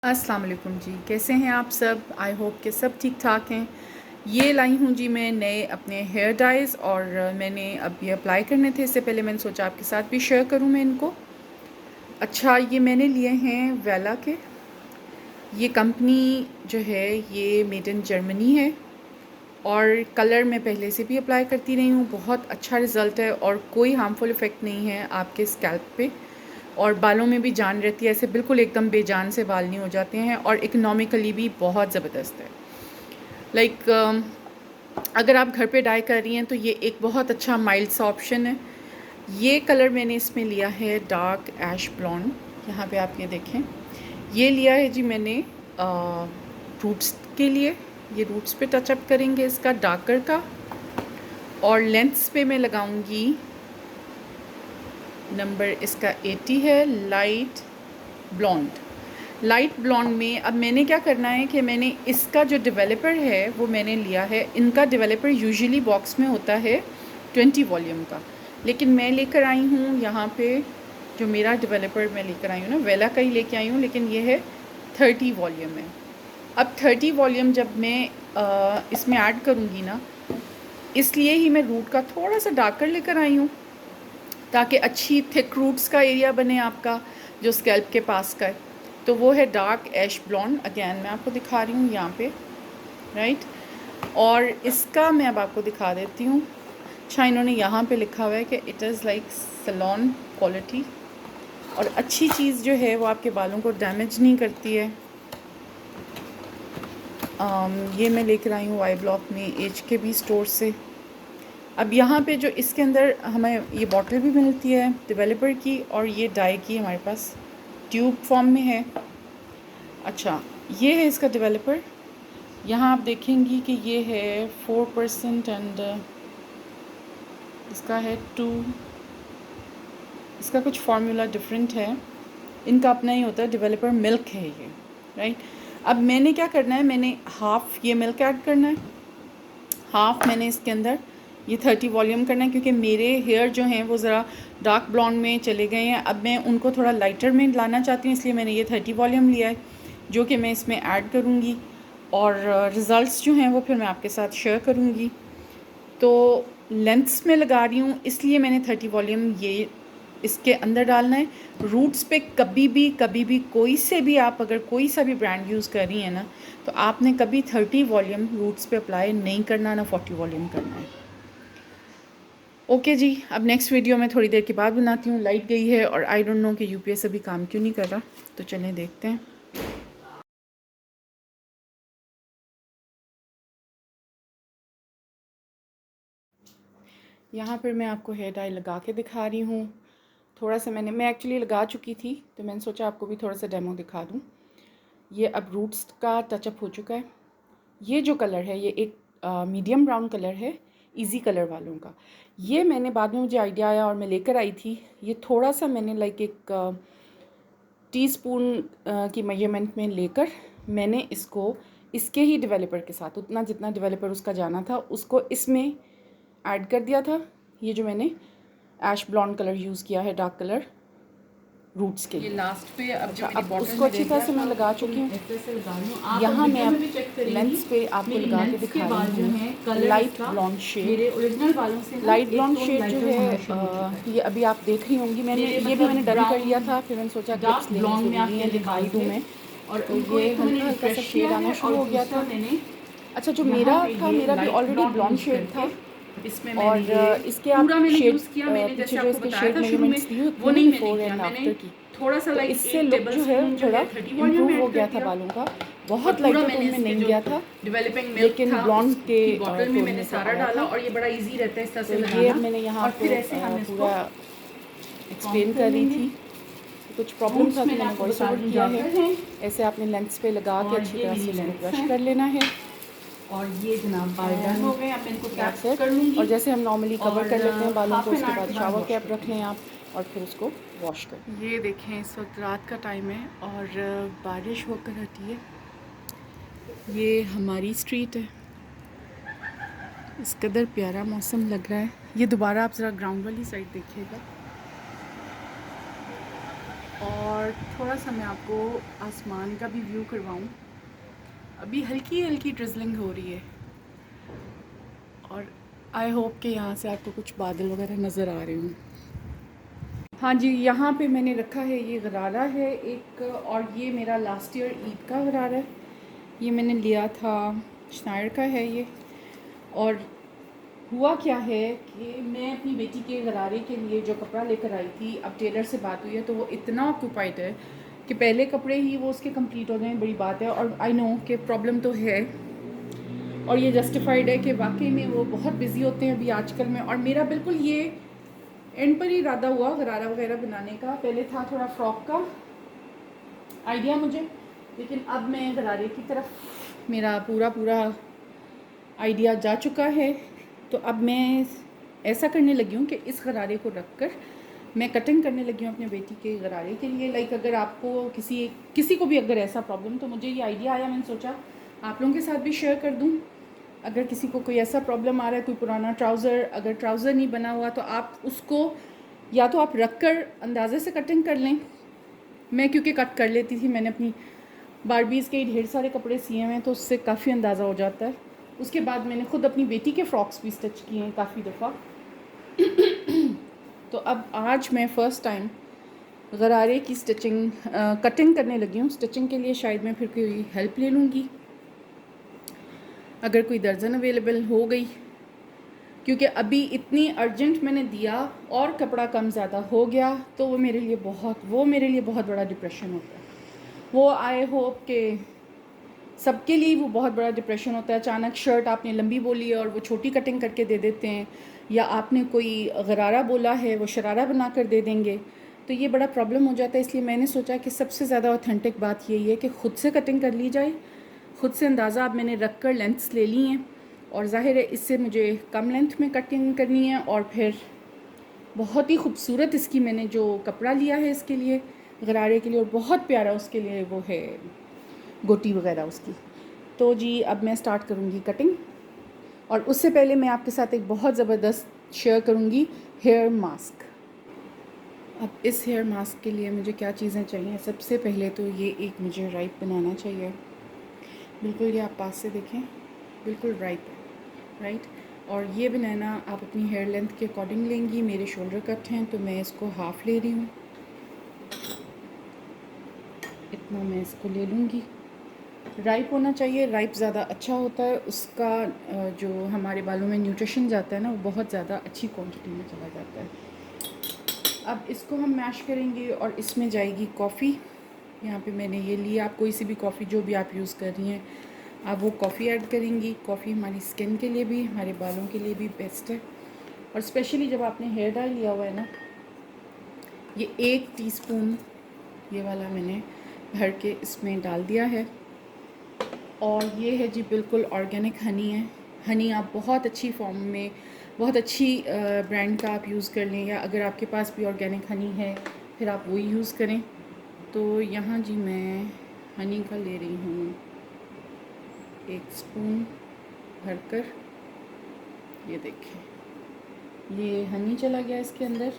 अस्सलाम वालेकुम जी, कैसे हैं आप सब? आई होप कि सब ठीक ठाक हैं। ये लाई हूँ जी मैं नए अपने हेयर डाइज़ और मैंने अब ये अप्लाई करने थे। इससे पहले मैंने सोचा आपके साथ भी शेयर करूँ मैं इनको। अच्छा, ये मैंने लिए हैं वेला के। ये कंपनी जो है ये मेड इन जर्मनी है और कलर मैं पहले से भी अप्लाई करती रही हूँ। बहुत अच्छा रिज़ल्ट है और कोई हार्मफुल इफ़ेक्ट नहीं है आपके स्कैल्प पे और बालों में भी जान रहती है। ऐसे बिल्कुल एकदम बेजान से बाल नहीं हो जाते हैं और इकोनॉमिकली भी बहुत ज़बरदस्त है। लाइक अगर आप घर पे डाई कर रही हैं तो ये एक बहुत अच्छा माइल्ड सा ऑप्शन है। ये कलर मैंने इसमें लिया है डार्क ऐश ब्लॉन्ड। यहाँ पे आप ये देखें, ये लिया है जी मैंने रूट्स के लिए। ये रूट्स पे टचअप करेंगे इसका डार्कर का और लेंथ्स पे मैं लगाऊंगी नंबर इसका 80 है, लाइट ब्लॉन्ड में। अब मैंने क्या करना है कि मैंने इसका जो डेवलपर है वो मैंने लिया है। इनका डेवलपर यूजुअली बॉक्स में होता है 20 वॉल्यूम का, लेकिन मैं लेकर आई हूँ यहाँ पे जो मेरा डेवलपर मैं लेकर आई हूँ ना, वेला का ही लेके आई हूँ, लेकिन ये है 30 वॉल्यूम है। अब 30 वॉल्यूम जब मैं इसमें ऐड करूँगी ना, इसलिए ही मैं रूट का थोड़ा सा डार्कर लेकर आई हूँ ताकि अच्छी थिक रूट्स का एरिया बने आपका जो स्कैल्प के पास का है। तो वो है डार्क ऐश ब्लॉन्ड। अगेन मैं आपको दिखा रही हूँ यहाँ पे, राइट। और इसका मैं अब आपको दिखा देती हूँ। अच्छा, इन्होंने यहाँ पे लिखा हुआ है कि it is like salon quality और अच्छी चीज़ जो है वो आपके बालों को डैमेज नहीं करती है। ये मैं लेकर आई हूँ वाई ब्लॉक में एच के बी स्टोर से। अब यहाँ पे जो इसके अंदर हमें ये बॉटल भी मिलती है डेवलपर की और ये डाई की हमारे पास ट्यूब फॉर्म में है। अच्छा, ये है इसका डेवलपर। यहाँ आप देखेंगी कि ये है 4% एंड इसका है 2। इसका कुछ फार्मूला डिफरेंट है, इनका अपना ही होता है। डेवलपर मिल्क है ये, राइट। अब मैंने क्या करना है, मैंने हाफ़ ये मिल्क ऐड करना है, हाफ़ मैंने इसके अंदर ये 30 वॉल्यूम करना है, क्योंकि मेरे हेयर जो हैं वो ज़रा डार्क ब्लॉन्ड में चले गए हैं। अब मैं उनको थोड़ा लाइटर में लाना चाहती हूँ, इसलिए मैंने ये 30 वॉल्यूम लिया है जो कि मैं इसमें ऐड करूँगी और रिज़ल्ट्स जो हैं वो फिर मैं आपके साथ शेयर करूँगी। तो लेंथ्स में लगा रही हूँ इसलिए मैंने 30 वॉल्यूम ये इसके अंदर डालना है। रूट्स पे कभी भी कोई से भी आप अगर कोई सा भी ब्रांड यूज़ कर रही हैं ना, तो आपने कभी 30 वॉल्यूम रूट्स पे अप्लाई नहीं करना, ना 40 वॉल्यूम करना है। ओके जी, अब नेक्स्ट वीडियो मैं थोड़ी देर के बाद बनाती हूँ। लाइट गई है और आई डोंट नो कि यूपीएस अभी काम क्यों नहीं कर रहा, तो चलें देखते हैं। यहाँ पर मैं आपको हेयर डाई लगा के दिखा रही हूँ। थोड़ा सा मैं एक्चुअली लगा चुकी थी, तो मैंने सोचा आपको भी थोड़ा सा डेमो दिखा दूँ। ये अब रूट्स का टचअप हो चुका है। ये जो कलर है ये एक मीडियम ब्राउन कलर है, इजी कलर वालों का। ये मैंने बाद में मुझे आइडिया आया और मैं लेकर आई थी। ये थोड़ा सा मैंने लाइक एक टीस्पून की मेजरमेंट में लेकर मैंने इसको इसके ही डेवलपर के साथ उतना जितना डेवलपर उसका जाना था उसको इसमें ऐड कर दिया था। ये जो मैंने ऐश ब्लॉन्ड कलर यूज़ किया है, डार्क कलर रूट्स के लिए। लास्ट पे अब अच्छा, अब उसको अच्छी तरह से मैं लगा चुकी हूँ। यहाँ मैं अब लेंस पे आपको लगा के दिखा रही हूँ। Light blonde shade, light blonde shade जो है ये अभी आप देख रही होंगी। मैंने ये भी मैंने डन कर लिया था, फिर मैंने सोचा क्लिप्स लेनी ज़रूरी है, दिखाई दूँ मैं। तो ये हल्का हल्का सा शेड आना शुरू हो गया था। अच्छा, जो मेरा था मेरा भी ऑलरेडी ब्लॉन्ड शेड था इसमें और इसके आप शेड पीछे जो इसके शेड मेजरमेंट्स दी होती है बिफोर एंड आफ्टर की, थोड़ा सा तो इससे लुक जो है थोड़ा इम्प्रूव हो गया था बालों का। बहुत लाइटर टोन में नहीं गया था, लेकिन ब्लॉन्ड के बॉटल में मैंने सारा डाला और ये बड़ा इजी रहता है इस तरह से लगाना। ये मैंने यहाँ आपको पूरा एक्सप्लेन कर रही थी। कुछ प्रॉब्लम था तो मैंने वॉइस ओवर किया है। ऐसे आपने लेंस पे लगा के अच्छी तरह से इसको ब्रश कर लेना है। और ये जनाब बाल डन हो गए। अब इनको कैप कर लूँगी और जैसे हम नॉर्मली कवर कर लेते हैं बालों को, उसके बाद शावर कैप रख लें आप और फिर उसको वॉश करें। ये देखें, इस वक्त रात का टाइम है और बारिश होकर हटी है। ये हमारी स्ट्रीट है, इस कदर प्यारा मौसम लग रहा है। ये दोबारा आप ज़रा ग्राउंड वाली साइड देखिएगा। और और थोड़ा सा मैं आपको आसमान का भी व्यू करवाऊँ। अभी हल्की हल्की ड्रिजलिंग हो रही है और आई होप कि यहाँ से आपको कुछ बादल वगैरह नज़र आ रहे हों। हाँ जी, यहाँ पे मैंने रखा है, ये गरारा है एक, और ये मेरा लास्ट ईयर ईद का गरारा है। ये मैंने लिया था, स्नाइर का है ये। और हुआ क्या है कि मैं अपनी बेटी के गरारे के लिए जो कपड़ा लेकर आई थी, अब टेलर से बात हुई है तो वो इतना ऑक्यूपाइड है कि पहले कपड़े ही वो उसके कंप्लीट हो जाएं, बड़ी बात है। और आई नो कि प्रॉब्लम तो है और ये जस्टिफाइड है कि वाकई में वो बहुत बिज़ी होते हैं अभी आजकल में। और मेरा बिल्कुल ये एंड पर ही इरादा हुआ गरारा वगैरह बनाने का। पहले था थोड़ा फ्रॉक का आइडिया मुझे, लेकिन अब मैं गरारे की तरफ मेरा पूरा आइडिया जा चुका है। तो अब मैं ऐसा करने लगी हूँ कि इस गरारे को रख कर मैं कटिंग करने लगी हूँ अपने बेटी के गरारे के लिए। लाइक अगर आपको किसी को भी अगर ऐसा प्रॉब्लम, तो मुझे ये आइडिया आया, मैंने सोचा आप लोगों के साथ भी शेयर कर दूँ। अगर किसी को कोई ऐसा प्रॉब्लम आ रहा है, कोई पुराना ट्राउज़र, अगर ट्राउज़र नहीं बना हुआ, तो आप उसको या तो आप रख कर अंदाज़े से कटिंग कर लें। मैं क्योंकि कट कर लेती थी, मैंने अपनी बारबीज़ के ढेर सारे कपड़े सिए हैं तो उससे काफ़ी अंदाज़ा हो जाता है। उसके बाद मैंने ख़ुद अपनी बेटी के फ्रॉक्स भी स्टिच किए हैं काफ़ी दफ़ा। तो अब आज मैं फ़र्स्ट टाइम गरारे की कटिंग करने लगी हूँ। स्टिचिंग के लिए शायद मैं फिर कोई हेल्प ले लूँगी अगर कोई दर्जन अवेलेबल हो गई, क्योंकि अभी इतनी अर्जेंट मैंने दिया और कपड़ा कम ज़्यादा हो गया तो वो मेरे लिए बहुत बड़ा डिप्रेशन होता है। वो आई होप कि सबके लिए वो बहुत बड़ा डिप्रेशन होता है। अचानक शर्ट आपने लंबी बोली है और वो छोटी कटिंग करके दे देते हैं, या आपने कोई गरारा बोला है वो शरारा बना कर दे देंगे, तो ये बड़ा प्रॉब्लम हो जाता है। इसलिए मैंने सोचा कि सबसे ज़्यादा ऑथेंटिक बात यही है कि ख़ुद से कटिंग कर ली जाए, ख़ुद से अंदाज़ा अब मैंने रख कर लेंथ्स ले ली हैं, और ज़ाहिर है इससे मुझे कम लेंथ में कटिंग करनी है। और फिर बहुत ही खूबसूरत इसकी मैंने जो कपड़ा लिया है इसके लिए, गरारे के लिए, और बहुत प्यारा उसके लिए वो है गोटी वगैरह उसकी। तो जी अब मैं स्टार्ट करूँगी कटिंग, और उससे पहले मैं आपके साथ एक बहुत ज़बरदस्त शेयर करूँगी हेयर मास्क। अब इस हेयर मास्क के लिए मुझे क्या चीज़ें चाहिए? सबसे पहले तो ये एक मुझे राइप बनाना चाहिए, बिल्कुल ये आप पास से देखें, बिल्कुल राइट। और ये बनाना आप अपनी हेयर लेंथ के अकॉर्डिंग लेंगी। मेरे शोल्डर कट हैं तो मैं इसको हाफ़ ले रही हूँ, इतना मैं इसको ले लूँगी। राइप होना चाहिए, राइप ज़्यादा अच्छा होता है, उसका जो हमारे बालों में न्यूट्रिशन जाता है ना, वो बहुत ज़्यादा अच्छी क्वांटिटी में चला जाता है। अब इसको हम मैश करेंगे और इसमें जाएगी कॉफ़ी। यहाँ पे मैंने ये लिया, आप कोई सी भी कॉफ़ी जो भी आप यूज़ कर रही हैं आप वो कॉफ़ी ऐड करेंगी। कॉफ़ी हमारी स्किन के लिए भी, हमारे बालों के लिए भी बेस्ट है, और स्पेशली जब आपने हेयर डाई लिया हुआ है ना। ये 1 टीस्पून ये वाला मैंने भर के इसमें डाल दिया है। और ये है जी बिल्कुल ऑर्गेनिक हनी है। हनी आप बहुत अच्छी फॉर्म में, बहुत अच्छी ब्रांड का आप यूज़ कर लें, या अगर आपके पास भी ऑर्गेनिक हनी है फिर आप वही यूज़ करें। तो यहाँ जी मैं हनी का ले रही हूँ 1 स्पून भरकर। ये देखें, ये हनी चला गया इसके अंदर,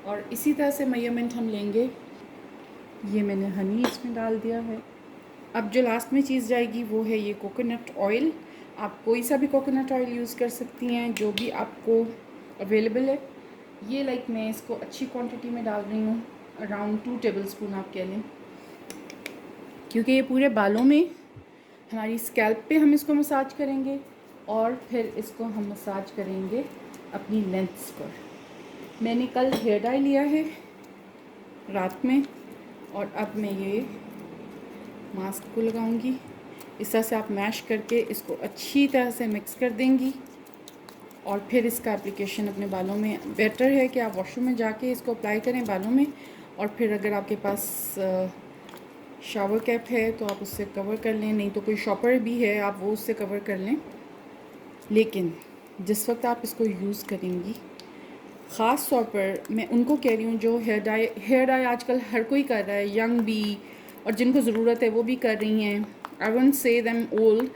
और इसी तरह से मेजरमेंट हम लेंगे। ये मैंने हनी इसमें डाल दिया है। अब जो लास्ट में चीज़ जाएगी वो है ये कोकोनट ऑयल। आप कोई सा भी कोकोनट ऑयल यूज़ कर सकती हैं, जो भी आपको अवेलेबल है। ये लाइक मैं इसको अच्छी क्वांटिटी में डाल रही हूँ, अराउंड 2 टेबलस्पून आप कह लें, क्योंकि ये पूरे बालों में, हमारी स्कैल्प पे हम इसको मसाज करेंगे, और फिर इसको हम मसाज करेंगे अपनी लेंथ्स पर। मैंने कल हेयर डाई लिया है रात में, और अब मैं ये मास्क को लगाऊंगी। इस तरह से आप मैश करके इसको अच्छी तरह से मिक्स कर देंगी, और फिर इसका एप्लीकेशन अपने बालों में, बेटर है कि आप वॉशरूम में जाके इसको अप्लाई करें बालों में, और फिर अगर आपके पास शावर कैप है तो आप उससे कवर कर लें, नहीं तो कोई शॉपर भी है आप वो उससे कवर कर लें। लेकिन जिस वक्त आप इसको यूज़ करेंगी, ख़ास तौर पर मैं उनको कह रही हूँ जो हेयर डाई आजकल हर कोई कर रहा है, यंग भी, और जिनको ज़रूरत है वो भी कर रही हैं। I won't say them old,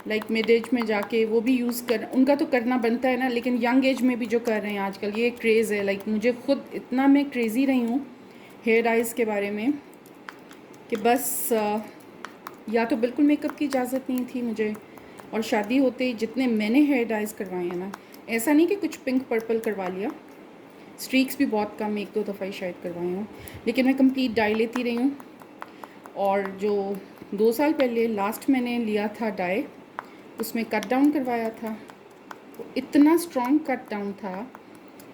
like mid age में जाके वो भी यूज़ कर, उनका तो करना बनता है ना, लेकिन यंग एज में भी जो कर रहे हैं आजकल, ये क्रेज़ है। लाइक मुझे खुद इतना मैं क्रेज़ी रही हूँ हेयर डाइज़ के बारे में कि बस या तो बिल्कुल मेकअप की इजाज़त नहीं थी मुझे, और शादी होते ही जितने मैंने हेयर डाइज़ करवाए हैं ना, ऐसा नहीं कि कुछ पिंक पर्पल करवा लिया, स्ट्रीक्स भी बहुत कम, 1-2 दफ़ा ही शायद करवाए हूँ, लेकिन मैं कंप्लीट डाई लेती रही हूँ। और जो 2 साल पहले लास्ट मैंने लिया था डाई, उसमें कट डाउन करवाया था, वो इतना स्ट्रॉन्ग कट डाउन था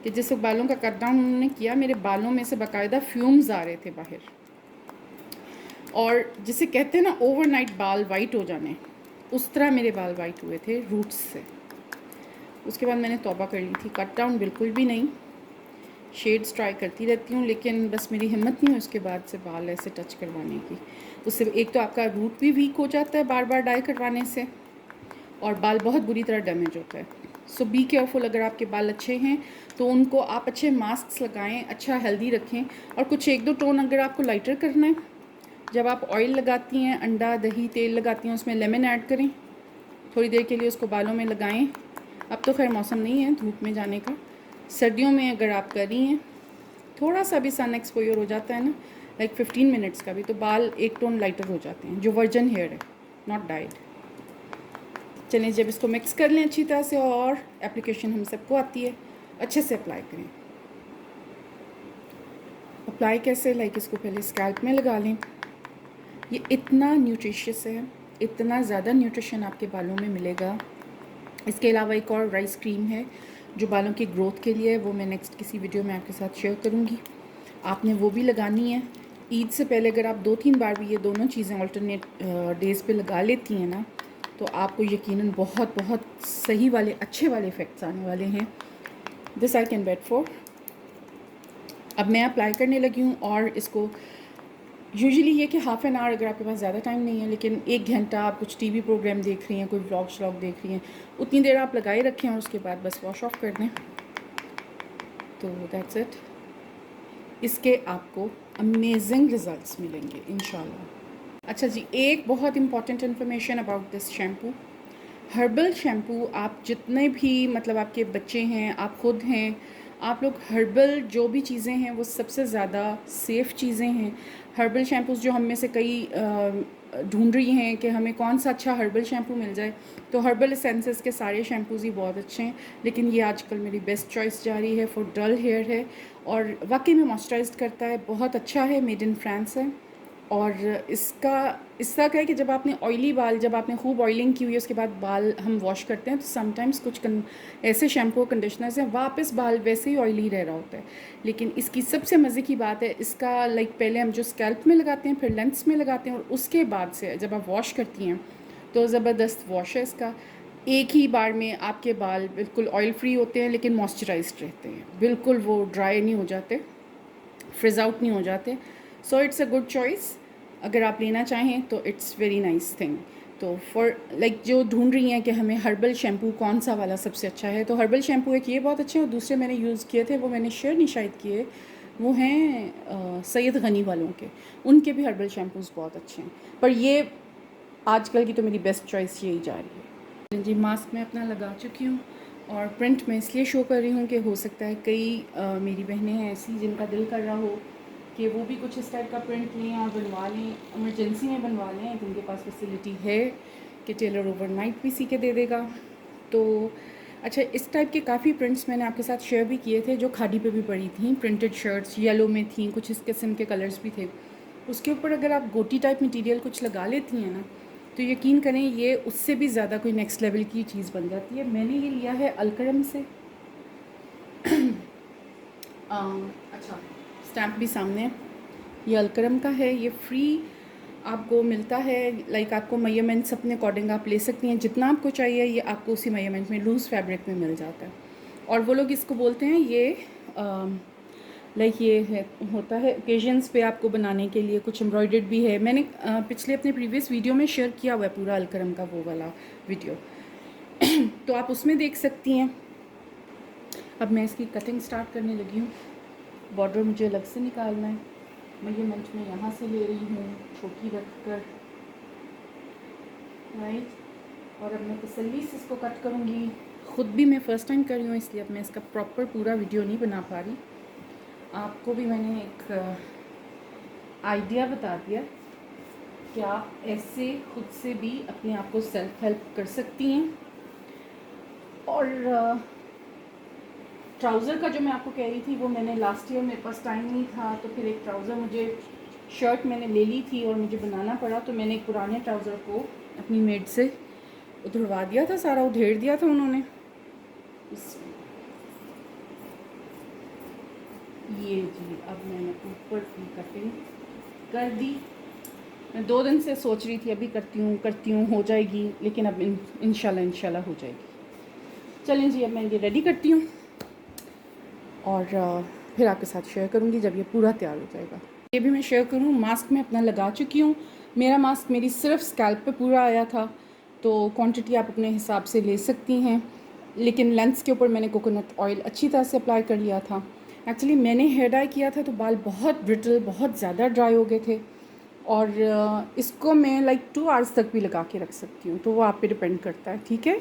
कि जिस बालों का कट डाउन उन्होंने किया, मेरे बालों में से बाकायदा फ्यूम्स आ रहे थे बाहर, और जिसे कहते हैं ना ओवरनाइट बाल वाइट हो जाने, उस तरह मेरे बाल वाइट हुए थे रूट्स से। उसके बाद मैंने तौबा कर ली थी, कट डाउन बिल्कुल भी नहीं। शेड्स ट्राई करती रहती हूँ, लेकिन बस मेरी हिम्मत नहीं है उसके बाद से बाल ऐसे टच करवाने की। उससे एक तो आपका रूट भी वीक हो जाता है बार बार डाई करवाने से, और बाल बहुत बुरी तरह डैमेज होता है। सो बी केयरफुल। अगर आपके बाल अच्छे हैं तो उनको आप अच्छे मास्क लगाएं, अच्छा हेल्दी रखें, और कुछ 1-2 टोन अगर आपको लाइटर करना है, जब आप ऑयल लगाती हैं, अंडा दही तेल लगाती हैं, उसमें लेमन ऐड करें, थोड़ी देर के लिए उसको बालों में लगाएं। अब तो खैर मौसम नहीं है धूप में जाने का, सर्दियों में अगर आप कर रही हैं, थोड़ा सा भी सन एक्सपोजर हो जाता है ना, लाइक 15 मिनट्स का भी, तो बाल 1 टोन लाइटर हो जाते हैं, जो वर्जन हेयर है, नॉट डाइड। चलिए, जब इसको मिक्स कर लें अच्छी तरह से, और एप्लीकेशन हम सबको आती है, अच्छे से अप्लाई करें। अप्लाई कैसे, लाइक इसको पहले स्कैल्प में लगा लें। ये इतना न्यूट्रिशियस है, इतना ज़्यादा न्यूट्रिशन आपके बालों में मिलेगा। इसके अलावा एक और राइस क्रीम है जो बालों की ग्रोथ के लिए है, वो मैं नेक्स्ट किसी वीडियो में आपके साथ शेयर करूँगी। आपने वो भी लगानी है। ईद से पहले अगर आप 2-3 बार भी ये दोनों चीज़ें अल्टरनेट डेज़ पे लगा लेती हैं ना, तो आपको यकीनन बहुत बहुत सही वाले अच्छे वाले इफ़ेक्ट्स आने वाले हैं। This I can bet for. अब मैं अप्लाई करने लगी हूँ, और इसको यूजुअली ये कि हाफ़ एन आवर, अगर आपके पास ज़्यादा टाइम नहीं है, लेकिन 1 घंटा आप कुछ टीवी प्रोग्राम देख रही हैं, कोई व्लॉग श्लॉग देख रही हैं, उतनी देर आप लगाए रखें, और उसके बाद बस वॉश ऑफ कर दें, तो दैट्स इट। इसके आपको अमेजिंग रिज़ल्ट्स मिलेंगे इंशाल्लाह। अच्छा जी, एक बहुत important information about this shampoo. Herbal shampoo, आप जितने भी मतलब आपके बच्चे हैं, आप खुद हैं, आप लोग हर्बल जो भी चीज़ें हैं वो सबसे ज़्यादा सेफ़ चीज़ें हैं। हर्बल शैम्पूज़ जो हम में से कई ढूंढ रही हैं कि हमें कौन सा अच्छा हर्बल शैम्पू मिल जाए, तो हर्बल एसेंसेस के सारे शैम्पूज़ ही बहुत अच्छे हैं, लेकिन ये आजकल मेरी बेस्ट चॉइस जा रही है फॉर डल हेयर है, और वाकई में मॉइस्चराइज़ करता है, बहुत अच्छा है, मेड इन फ्रांस है। और इसका क्या है कि जब आपने ऑयली बाल, जब आपने खूब ऑयलिंग की हुई है, उसके बाद बाल हम वॉश करते हैं, तो समटाइम्स कुछ ऐसे शैम्पू कंडीशनर्स हैं वापस बाल वैसे ही ऑयली रह रहा होता है। लेकिन इसकी सबसे मज़े की बात है, इसका लाइक पहले हम जो स्कैल्प में लगाते हैं, फिर लेंथ्स में लगाते हैं, और उसके बाद से जब आप वॉश करती हैं तो ज़बरदस्त वॉश है इसका। एक ही बार में आपके बाल बिल्कुल ऑयल फ्री होते हैं, लेकिन मॉइस्चराइज्ड रहते हैं, बिल्कुल वो ड्राई नहीं हो जाते, फ्रिज आउट नहीं हो जाते। So it's a good choice, अगर आप लेना चाहें तो इट्स वेरी नाइस थिंग। तो फॉर लाइक जो ढूंढ रही हैं कि हमें हर्बल शैम्पू कौन सा वाला सबसे अच्छा है, तो हर्बल शैम्पू एक ये बहुत अच्छे हैं, और दूसरे मैंने यूज़ किए थे, वो मैंने शेयर नहीं शायद किए, वो हैं सैयद गनी वालों के, उनके भी हर्बल शैम्पूज़ बहुत अच्छे हैं, पर ये आजकल की तो मेरी बेस्ट चॉइस यही जा रही है। जी, मास्क मैं अपना लगा चुकी हूँ, और प्रिंट मैं इसलिए शो कर रही हूँ कि हो सकता है कई मेरी बहनें हैं ऐसी जिनका दिल कर रहा हो कि वो भी कुछ इस टाइप का प्रिंट लें और बनवा लें, इमरजेंसी में बनवा लें, जिनके पास फैसिलिटी है कि टेलर ओवरनाइट भी सी के दे देगा। तो अच्छा, इस टाइप के काफ़ी प्रिंट्स मैंने आपके साथ शेयर भी किए थे, जो खादी पे भी पड़ी थी, प्रिंटेड शर्ट्स येलो में थी, कुछ इस किस्म के कलर्स भी थे। उसके ऊपर अगर आप गोटी टाइप मटेरियल कुछ लगा लेती हैं ना, तो यकीन करें ये उससे भी ज़्यादा कोई नेक्स्ट लेवल की चीज़ बन जाती है। मैंने ये लिया है अलकरम से। अच्छा, स्टैम्प भी सामने है, ये अलकरम का है, ये फ्री आपको मिलता है, लाइक आपको मेजरमेंट्स अपने अकॉर्डिंग आप ले सकती हैं, जितना आपको चाहिए ये आपको उसी मेजरमेंट में लूज़ फैब्रिक में मिल जाता है। और वो लोग इसको बोलते हैं ये लाइक ये है, होता है ओकेजन्स पे आपको बनाने के लिए, कुछ एम्ब्रॉयडर्ड भी है। मैंने पिछले अपने प्रीवियस वीडियो में शेयर किया हुआ है पूरा अलकरम का वो वाला वीडियो, तो आप उसमें देख सकती हैं। अब मैं इसकी कटिंग स्टार्ट करने लगी हूँ। बॉर्डर मुझे अलग से निकालना है, मेजरमेंट में यहाँ से ले रही हूँ छोटी रख कर, राइट। और अब मैं तसल्ली से इसको कट करूँगी। ख़ुद भी मैं फ़र्स्ट टाइम कर रही हूँ, इसलिए अब मैं इसका प्रॉपर पूरा वीडियो नहीं बना पा रही। आपको भी मैंने एक आइडिया बता दिया कि आप ऐसे खुद से भी अपने आप को सेल्फ हेल्प कर सकती हैं। और ट्राउज़र का जो मैं आपको कह रही थी वो मैंने लास्ट ईयर मेरे पास टाइम नहीं था, तो फिर एक ट्राउज़र मुझे शर्ट मैंने ले ली थी और मुझे बनाना पड़ा, तो मैंने एक पुराने ट्राउज़र को अपनी मेड से उधड़वा दिया था, सारा उधेड़ दिया था उन्होंने। ये जी अब मैंने ऊपर की कटिंग कर दी। मैं 2 दिन से सोच रही थी अभी करती हूँ हो जाएगी, लेकिन अब इंशाल्लाह हो जाएगी। चलें जी, अब मैं ये रेडी करती हूँ और फिर आपके साथ शेयर करूँगी जब ये पूरा तैयार हो जाएगा। ये भी मैं शेयर करूँ, मास्क मैं अपना लगा चुकी हूँ। मेरा मास्क मेरी सिर्फ स्कैल्प पे पूरा आया था, तो क्वांटिटी आप अपने हिसाब से ले सकती हैं, लेकिन लेंस के ऊपर मैंने कोकोनट ऑयल अच्छी तरह से अप्लाई कर लिया था। एक्चुअली मैंने हेयर डाई किया था तो बाल बहुत ब्रिटल, बहुत ज़्यादा ड्राई हो गए थे, और इसको मैं लाइक 2 आवर्स तक भी लगा के रख सकती हूँ, तो वो आप पे डिपेंड करता है। ठीक है,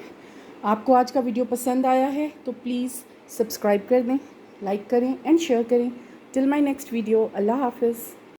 आपको आज का वीडियो पसंद आया है तो प्लीज़ सब्सक्राइब कर दें, लाइक करें एंड शेयर करें। टिल माय नेक्स्ट वीडियो, अल्लाह हाफ़िज़।